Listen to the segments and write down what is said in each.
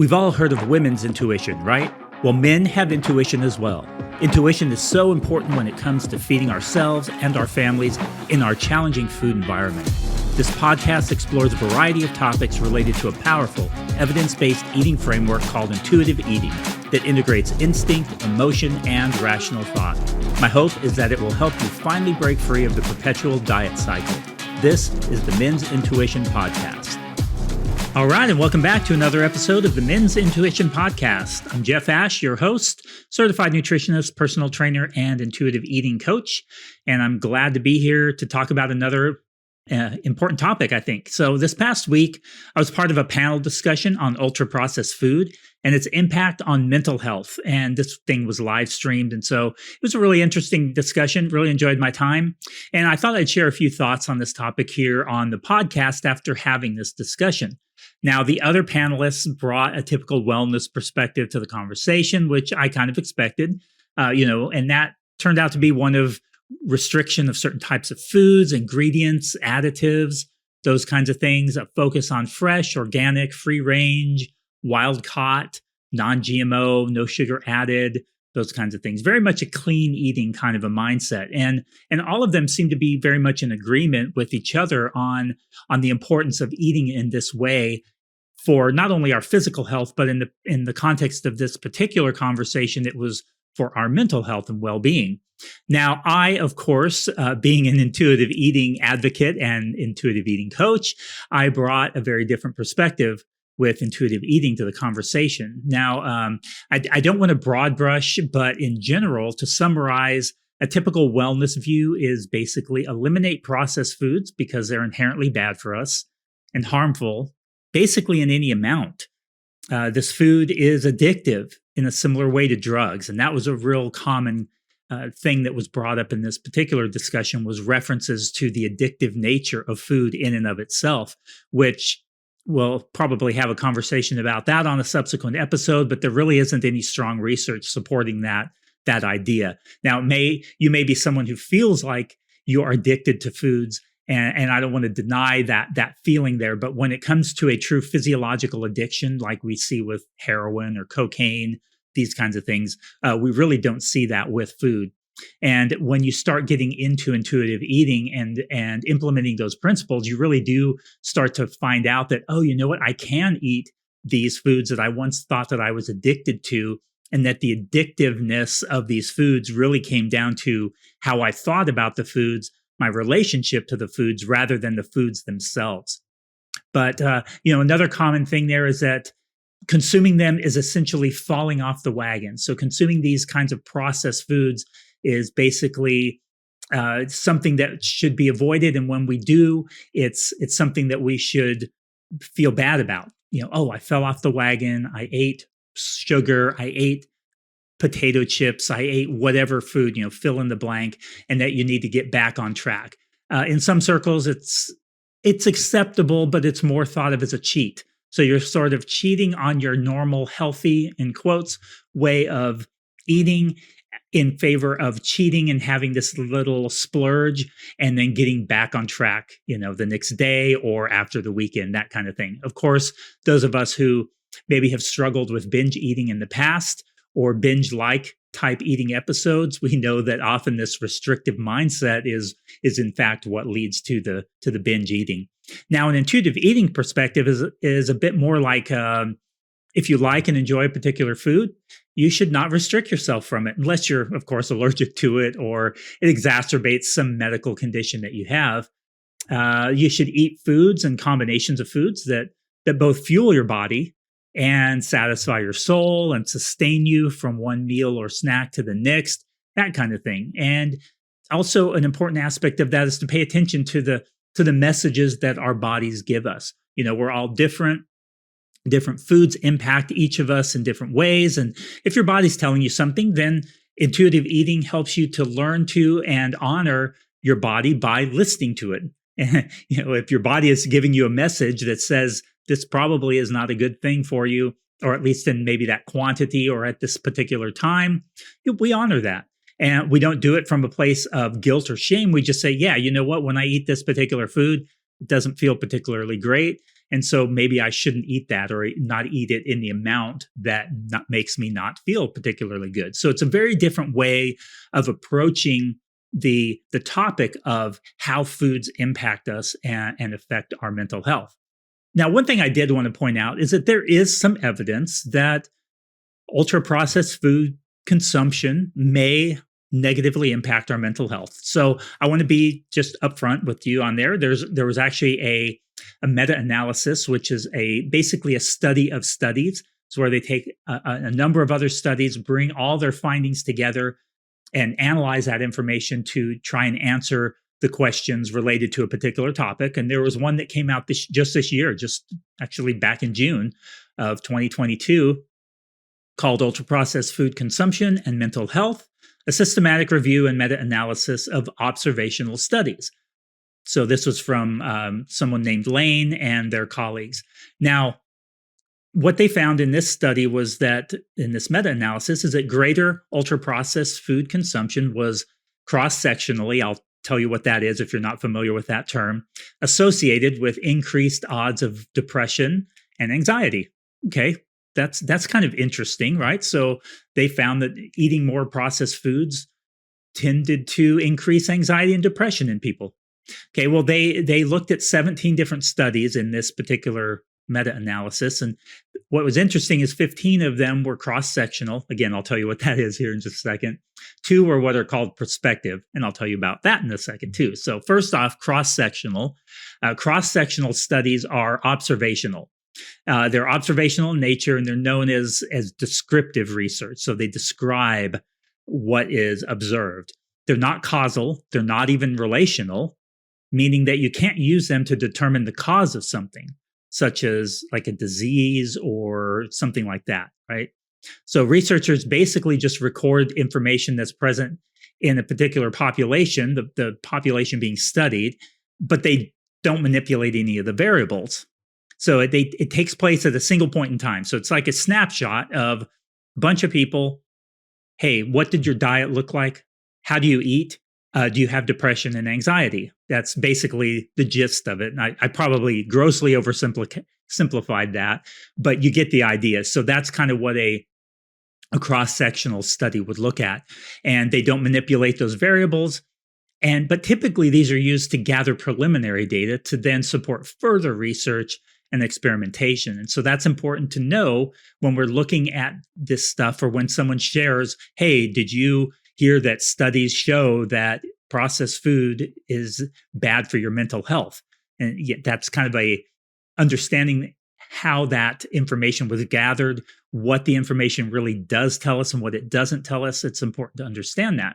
We've all heard of women's intuition, right? Well, men have intuition as well. Intuition is so important when it comes to feeding ourselves and our families in our challenging food environment. This podcast explores a variety of topics related to a powerful, evidence-based eating framework called intuitive eating that integrates instinct, emotion, and rational thought. My hope is that it will help you finally break free of the perpetual diet cycle. This is the Men's Intuition Podcast. All right, and welcome back to another episode of the Men's Intuition Podcast. I'm Jeff Ash, your host, certified nutritionist, personal trainer, and intuitive eating coach. And I'm glad to be here to talk about another important topic, I think. So this past week, I was part of a panel discussion on ultra-processed food and its impact on mental health. And this thing was live streamed. And so it was a really interesting discussion, really enjoyed my time. And I thought I'd share a few thoughts on this topic here on the podcast after having this discussion. Now, the other panelists brought a typical wellness perspective to the conversation, which I kind of expected, and that turned out to be one of restriction of certain types of foods, ingredients, additives, those kinds of things, a focus on fresh, organic, free range, wild caught, non-GMO, no sugar added, those kinds of things. Very much a clean eating kind of a mindset. And all of them seem to be very much in agreement with each other on the importance of eating in this way for not only our physical health, but in the context of this particular conversation, it was for our mental health and well-being. Now, I, of course, being an intuitive eating advocate and intuitive eating coach, I brought a very different perspective with intuitive eating to the conversation. Now, I don't want to broad brush, but in general, to summarize, a typical wellness view is basically eliminate processed foods because they're inherently bad for us and harmful, basically in any amount. This food is addictive in a similar way to drugs. And that was a real common thing that was brought up in this particular discussion was references to the addictive nature of food in and of itself, which we'll probably have a conversation about that on a subsequent episode, but there really isn't any strong research supporting that idea. Now, you may be someone who feels like you are addicted to foods, and I don't want to deny that feeling there, but when it comes to a true physiological addiction, like we see with heroin or cocaine, these kinds of things, we really don't see that with food. And when you start getting into intuitive eating and implementing those principles, you really do start to find out that, oh, you know what, I can eat these foods that I once thought that I was addicted to, and that the addictiveness of these foods really came down to how I thought about the foods, my relationship to the foods, rather than the foods themselves. But, another common thing there is that consuming them is essentially falling off the wagon. So consuming these kinds of processed foods is basically something that should be avoided. And when we do, it's something that we should feel bad about. I fell off the wagon. I ate sugar. I ate potato chips. I ate whatever food, fill in the blank, and that you need to get back on track. In some circles, it's acceptable, but it's more thought of as a cheat. So you're sort of cheating on your normal, healthy, in quotes, way of eating in favor of cheating and having this little splurge and then getting back on track, the next day or after the weekend, that kind of thing. Of course, those of us who maybe have struggled with binge eating in the past or binge-like type eating episodes, we know that often this restrictive mindset is in fact what leads to the binge eating. Now, an intuitive eating perspective is a bit more like if you like and enjoy a particular food, you should not restrict yourself from it unless you're, of course, allergic to it or it exacerbates some medical condition that you have. You should eat foods and combinations of foods that both fuel your body and satisfy your soul and sustain you from one meal or snack to the next, that kind of thing. And also an important aspect of that is to pay attention to the messages that our bodies give us. We're all different. Different foods impact each of us in different ways. And if your body's telling you something, then intuitive eating helps you to learn to and honor your body by listening to it. If your body is giving you a message that says this probably is not a good thing for you, or at least in maybe that quantity or at this particular time, we honor that. And we don't do it from a place of guilt or shame. We just say, yeah, you know what? When I eat this particular food, it doesn't feel particularly great. And so maybe I shouldn't eat that or not eat it in the amount that makes me not feel particularly good. So it's a very different way of approaching the topic of how foods impact us and affect our mental health. Now, one thing I did want to point out is that there is some evidence that ultra-processed food consumption may negatively impact our mental health. So I want to be just upfront with you on there. There was actually a meta-analysis, which is basically a study of studies. It's where they take a number of other studies, bring all their findings together, and analyze that information to try and answer the questions related to a particular topic. And there was one that came out this year, just actually back in June of 2022, called Ultra-Processed Food Consumption and Mental Health, a systematic review and meta-analysis of observational studies. So this was from someone named Lane and their colleagues. Now, what they found in this study was that in this meta-analysis is that greater ultra-processed food consumption was cross-sectionally, I'll tell you what that is if you're not familiar with that term, associated with increased odds of depression and anxiety. Okay, that's kind of interesting, right? So they found that eating more processed foods tended to increase anxiety and depression in people. Okay, well, they looked at 17 different studies in this particular meta-analysis. And what was interesting is 15 of them were cross-sectional. Again, I'll tell you what that is here in just a second. 2 were what are called prospective, and I'll tell you about that in a second too. So first off, cross-sectional. Cross-sectional studies are observational. They're observational in nature, and they're known as descriptive research. So they describe what is observed. They're not causal. They're not even relational, meaning that you can't use them to determine the cause of something, such as like a disease or something like that, right? So researchers basically just record information that's present in a particular population, the population being studied, but they don't manipulate any of the variables. So it takes place at a single point in time. So it's like a snapshot of a bunch of people. Hey, what did your diet look like? How do you eat? Do you have depression and anxiety? That's basically the gist of it. And I probably grossly oversimplified that, but you get the idea. So that's kind of what a cross-sectional study would look at. And they don't manipulate those variables. But typically these are used to gather preliminary data to then support further research and experimentation. And so that's important to know when we're looking at this stuff, or when someone shares, hey, did you hear that studies show that processed food is bad for your mental health? And yet that's kind of a understanding how that information was gathered, what the information really does tell us and what it doesn't tell us. It's important to understand that.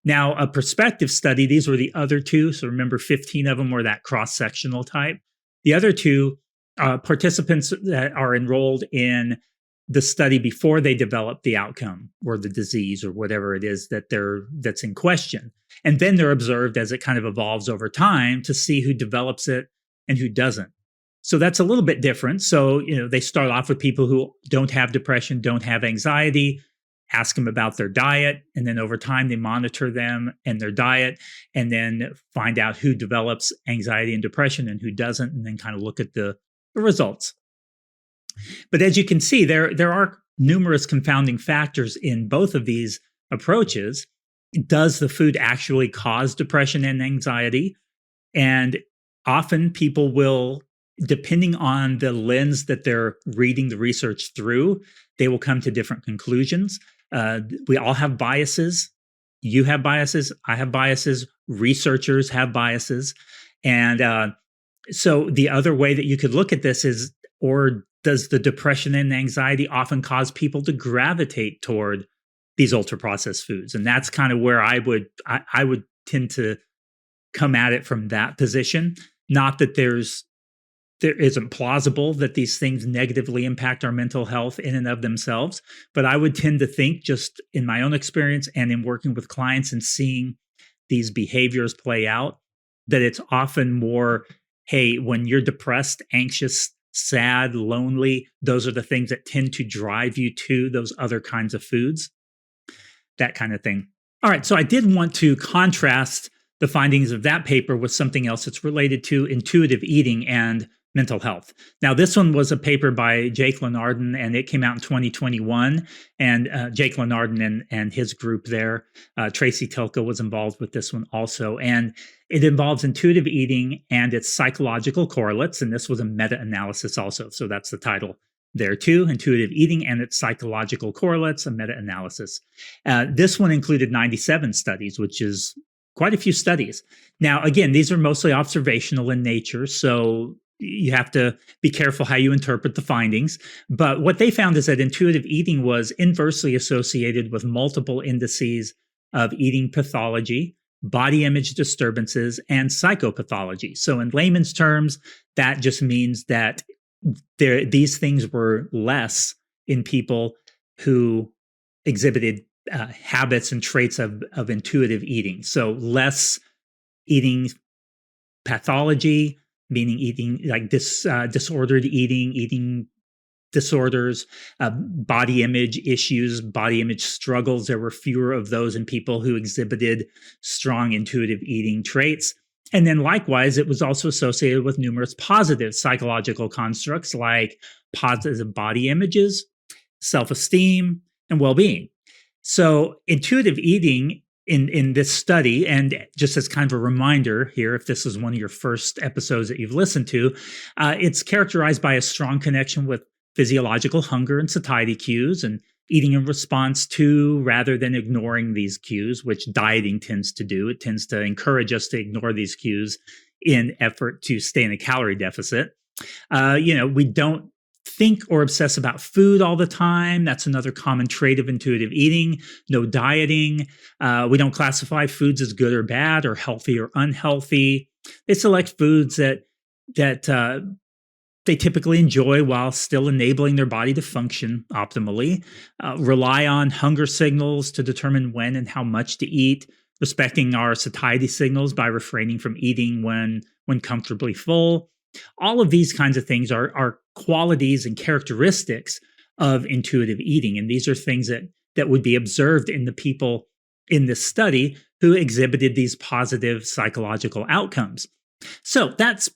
Now, a prospective study, these were the other 2. So remember, 15 of them were that cross-sectional type. The other 2 participants that are enrolled in the study before they develop the outcome or the disease or whatever it is that's in question. And then they're observed as it kind of evolves over time to see who develops it and who doesn't. So that's a little bit different. So, they start off with people who don't have depression, don't have anxiety, ask them about their diet, and then over time they monitor them and their diet, and then find out who develops anxiety and depression and who doesn't, and then kind of look at the results. But as you can see, there are numerous confounding factors in both of these approaches. Does the food actually cause depression and anxiety? And often people will, depending on the lens that they're reading the research through, they will come to different conclusions. We all have biases. You have biases. I have biases. Researchers have biases. And so the other way that you could look at this is, or does the depression and anxiety often cause people to gravitate toward these ultra-processed foods? And that's kind of where I would tend to come at it from that position. Not that there isn't plausible that these things negatively impact our mental health in and of themselves, but I would tend to think, just in my own experience and in working with clients and seeing these behaviors play out, that it's often more, hey, when you're depressed, anxious, sad, lonely, those are the things that tend to drive you to those other kinds of foods, that kind of thing. All right, so I did want to contrast the findings of that paper with something else that's related to intuitive eating and mental health. Now, this one was a paper by Jake Linardon, and it came out in 2021. And Jake Linardon and his group there, Tracy Tilka was involved with this one also. And it involves intuitive eating and its psychological correlates. And this was a meta-analysis also. So that's the title there too, intuitive eating and its psychological correlates, a meta-analysis. This one included 97 studies, which is quite a few studies. Now, again, these are mostly observational in nature, so you have to be careful how you interpret the findings. But what they found is that intuitive eating was inversely associated with multiple indices of eating pathology, body image disturbances, and psychopathology. So in layman's terms, that just means that these things were less in people who exhibited habits and traits of intuitive eating. So less eating pathology, meaning eating like disordered eating disorders, body image issues, body image struggles. There were fewer of those in people who exhibited strong intuitive eating traits. And then likewise, it was also associated with numerous positive psychological constructs like positive body images, self-esteem, and well-being. So intuitive eating in this study, and just as kind of a reminder here, if this is one of your first episodes that you've listened to, it's characterized by a strong connection with physiological hunger and satiety cues and eating in response to rather than ignoring these cues, which dieting tends to do. It tends to encourage us to ignore these cues in effort to stay in a calorie deficit. We don't think or obsess about food all the time. That's another common trait of intuitive eating. No dieting. We don't classify foods as good or bad or healthy or unhealthy. They select foods that they typically enjoy while still enabling their body to function optimally. Rely on hunger signals to determine when and how much to eat. Respecting our satiety signals by refraining from eating when comfortably full. All of these kinds of things are qualities and characteristics of intuitive eating. And these are things that would be observed in the people in this study who exhibited these positive psychological outcomes. So that's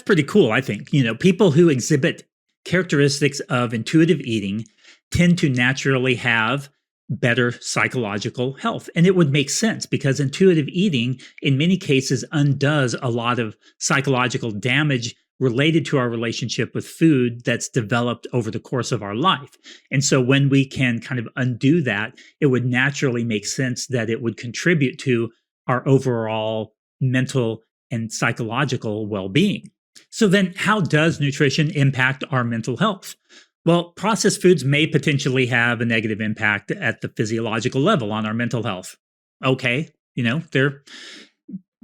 pretty cool, I think. People who exhibit characteristics of intuitive eating tend to naturally have better psychological health. And it would make sense because intuitive eating in many cases undoes a lot of psychological damage related to our relationship with food that's developed over the course of our life. And so when we can kind of undo that, it would naturally make sense that it would contribute to our overall mental and psychological well-being. So then how does nutrition impact our mental health? Well, processed foods may potentially have a negative impact at the physiological level on our mental health. Okay,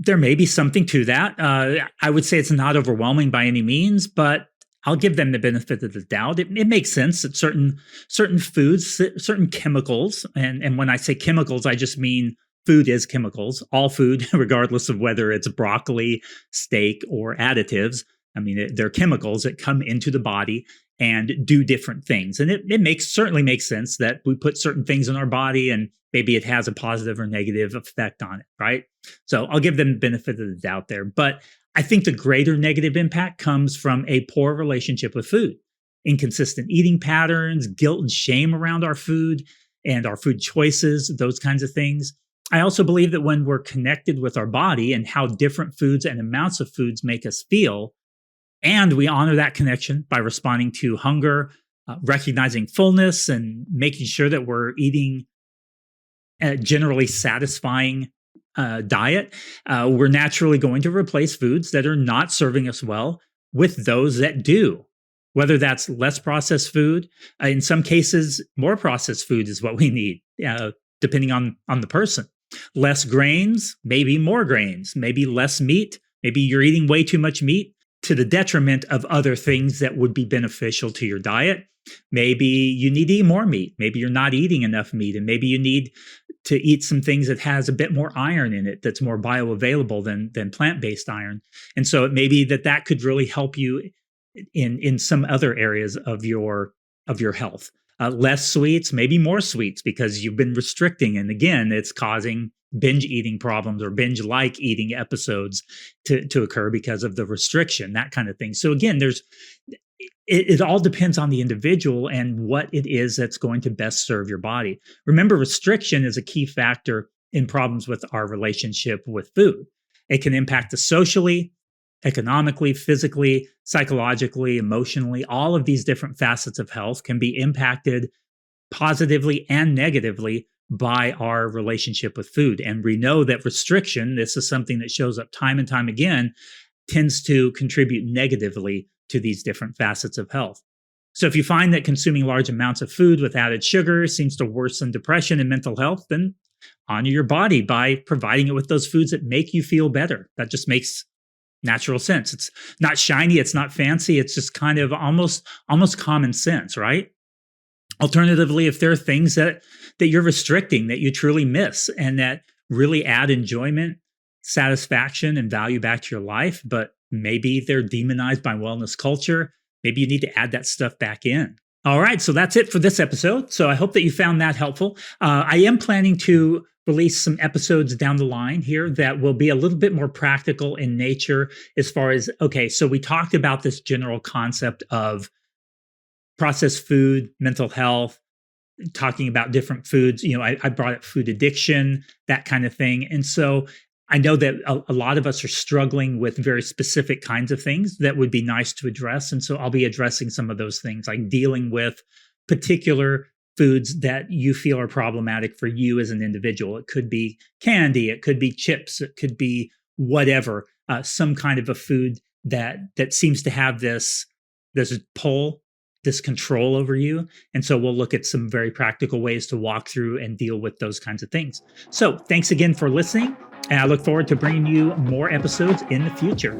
there may be something to that. I would say it's not overwhelming by any means, but I'll give them the benefit of the doubt. It makes sense that certain foods, certain chemicals, and when I say chemicals, I just mean food is chemicals. All food, regardless of whether it's broccoli, steak, or additives. I mean, they're chemicals that come into the body and do different things. And it certainly makes sense that we put certain things in our body and maybe it has a positive or negative effect on it, right? So I'll give them the benefit of the doubt there. But I think the greater negative impact comes from a poor relationship with food, inconsistent eating patterns, guilt and shame around our food and our food choices, those kinds of things. I also believe that when we're connected with our body and how different foods and amounts of foods make us feel, and we honor that connection by responding to hunger, recognizing fullness, and making sure that we're eating a generally satisfying diet, we're naturally going to replace foods that are not serving us well with those that do. Whether that's less processed food, in some cases, more processed food is what we need, depending on the person. Less grains, maybe more grains, maybe less meat. Maybe you're eating way too much meat to the detriment of other things that would be beneficial to your diet. Maybe you need to eat more meat. Maybe you're not eating enough meat, and maybe you need to eat some things that has a bit more iron in it that's more bioavailable than plant-based iron. And so it may be that could really help you in some other areas of your health. Less sweets, maybe more sweets because you've been restricting. And again, it's causing binge eating problems or binge-like eating episodes to occur because of the restriction, that kind of thing. So again, it all depends on the individual and what it is that's going to best serve your body. Remember, restriction is a key factor in problems with our relationship with food. It can impact us socially, economically, physically, psychologically, emotionally. All of these different facets of health can be impacted positively and negatively by our relationship with food. And we know that restriction, this is something that shows up time and time again, tends to contribute negatively to these different facets of health. So if you find that consuming large amounts of food with added sugar seems to worsen depression and mental health, then honor your body by providing it with those foods that make you feel better. That just makes natural sense. It's not shiny, it's not fancy, it's just kind of almost common sense, right? Alternatively, if there are things that you're restricting that you truly miss and that really add enjoyment, satisfaction, and value back to your life, but maybe they're demonized by wellness culture, maybe you need to add that stuff back in. All right, so that's it for this episode. So I hope that you found that helpful. I am planning to release some episodes down the line here that will be a little bit more practical in nature as far as, okay, so we talked about this general concept of processed food, mental health, talking about different foods. You know, I brought up food addiction, that kind of thing. And so I know that a lot of us are struggling with very specific kinds of things that would be nice to address. And so I'll be addressing some of those things, like dealing with particular foods that you feel are problematic for you as an individual. It could be candy, it could be chips, it could be whatever, some kind of a food that seems to have this pull, this control over you. And so we'll look at some very practical ways to walk through and deal with those kinds of things. So thanks again for listening. And I look forward to bringing you more episodes in the future.